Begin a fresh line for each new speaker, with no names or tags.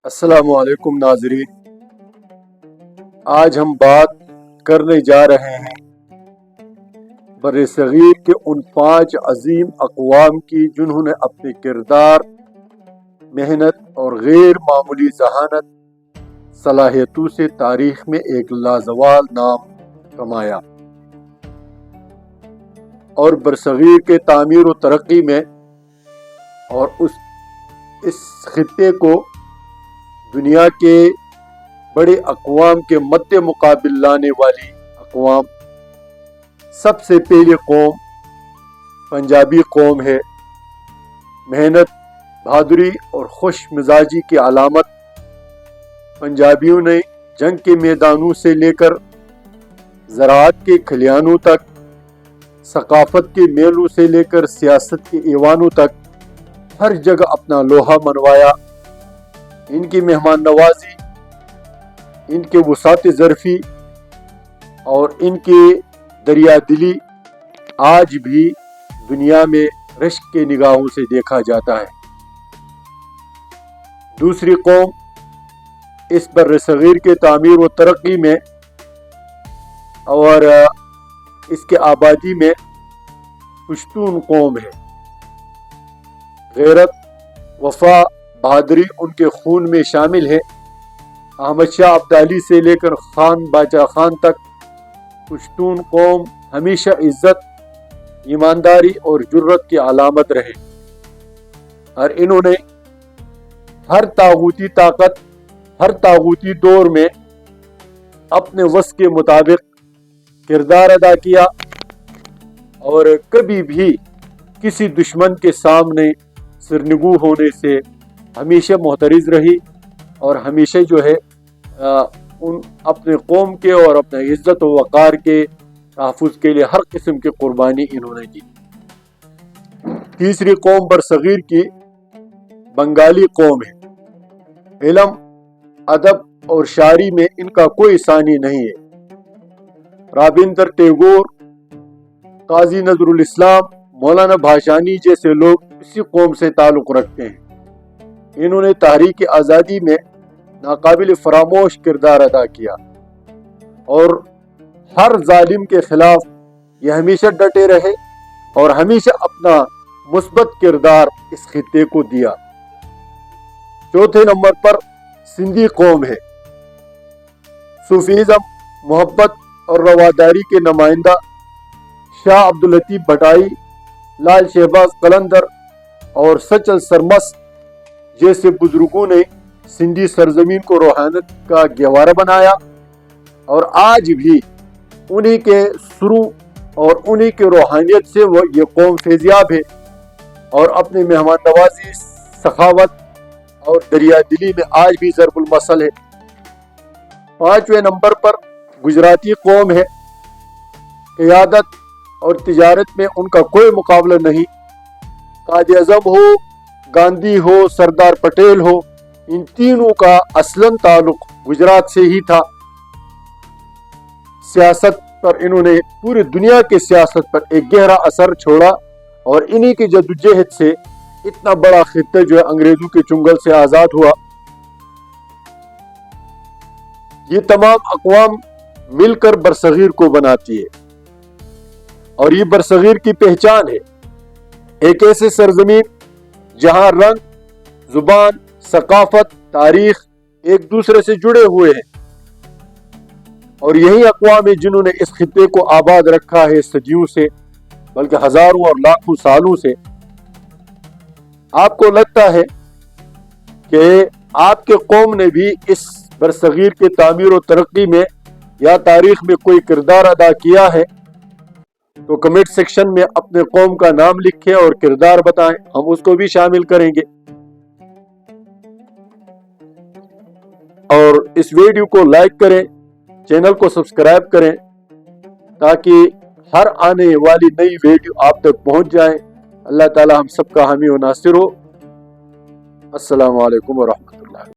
السلام علیکم ناظرین، آج ہم بات کرنے جا رہے ہیں بر صغیر کے ان 5 عظیم اقوام کی جنہوں نے اپنے کردار، محنت اور غیر معمولی ذہانت صلاحیتوں سے تاریخ میں ایک لازوال نام کمایا اور برصغیر کے تعمیر و ترقی میں اور اس خطے کو دنیا کے بڑے اقوام کے مد مقابل لانے والی اقوام سب سے پہلی قوم پنجابی قوم ہے۔ محنت، بہادری اور خوش مزاجی کی علامت پنجابیوں نے جنگ کے میدانوں سے لے کر زراعت کے کھلیانوں تک، ثقافت کے میلوں سے لے کر سیاست کے ایوانوں تک ہر جگہ اپنا لوہا منوایا۔ ان کی مہمان نوازی، ان کے وسعت ظرفی اور ان کی دریا دلی آج بھی دنیا میں رشک کے نگاہوں سے دیکھا جاتا ہے۔ دوسری قوم اس بر صغیر کے تعمیر و ترقی میں اور اس کے آبادی میں پشتون قوم ہے۔ غیرت، وفا، بہادری ان کے خون میں شامل ہے۔ احمد شاہ ابدالی سے لے کر خان باچا خان تک پشتون قوم ہمیشہ عزت، ایمانداری اور جرت کی علامت رہے، اور انہوں نے ہر طاغوتی طاقت، ہر طاغوتی دور میں اپنے وس کے مطابق کردار ادا کیا اور کبھی بھی کسی دشمن کے سامنے سرنگو ہونے سے ہمیشہ محترز رہی اور ہمیشہ اپنے قوم کے اور اپنے عزت و وقار کے تحفظ کے لیے ہر قسم کی قربانی انہوں نے دی۔ تیسری قوم برصغیر کی بنگالی قوم ہے۔ علم، ادب اور شاعری میں ان کا کوئی ثانی نہیں ہے۔ رابندر ٹیگور، قاضی نظر الاسلام، مولانا بھاشانی جیسے لوگ اسی قوم سے تعلق رکھتے ہیں۔ انہوں نے تحریک آزادی میں ناقابل فراموش کردار ادا کیا اور ہر ظالم کے خلاف یہ ہمیشہ ڈٹے رہے اور ہمیشہ اپنا مثبت کردار اس خطے کو دیا۔ چوتھے نمبر پر سندھی قوم ہے۔ صوفیزم، محبت اور رواداری کے نمائندہ شاہ عبداللطیف بھٹائی، لال شہباز قلندر اور سچل سرمست جیسے بزرگوں نے سندھی سرزمین کو روحانیت کا گہوارہ بنایا، اور آج بھی انہی کے سروں اور انہی کے روحانیت سے یہ قوم فیضیاب ہے اور اپنی مہمان نوازی، سخاوت اور دریا دلی میں آج بھی ضرب المثل ہے۔ 5ویں نمبر پر گجراتی قوم ہے۔ قیادت اور تجارت میں ان کا کوئی مقابلہ نہیں۔ قائد اعظم ہو، گاندھی ہو، سردار پٹیل ہو، ان تینوں کا اصلاً تعلق گجرات سے ہی تھا۔ سیاست پر انہوں نے پوری دنیا کی سیاست پر ایک گہرا اثر چھوڑا اور انہی کی جدوجہد سے اتنا بڑا خطہ انگریزوں کے چنگل سے آزاد ہوا۔ یہ تمام اقوام مل کر برصغیر کو بناتی ہے اور یہ برصغیر کی پہچان ہے، ایک ایسے سرزمین جہاں رنگ، زبان، ثقافت، تاریخ ایک دوسرے سے جڑے ہوئے ہیں، اور یہی اقوام ہیں جنہوں نے اس خطے کو آباد رکھا ہے صدیوں سے، بلکہ ہزاروں اور لاکھوں سالوں سے۔ آپ کو لگتا ہے کہ آپ کے قوم نے بھی اس برصغیر کے تعمیر و ترقی میں یا تاریخ میں کوئی کردار ادا کیا ہے تو کمنٹ سیکشن میں اپنے قوم کا نام لکھیں اور کردار بتائیں، ہم اس کو بھی شامل کریں گے۔ اور اس ویڈیو کو لائک کریں، چینل کو سبسکرائب کریں تاکہ ہر آنے والی نئی ویڈیو آپ تک پہنچ جائے۔ اللہ تعالی ہم سب کا حامی و ناصر ہو۔ السلام علیکم ورحمۃ اللہ۔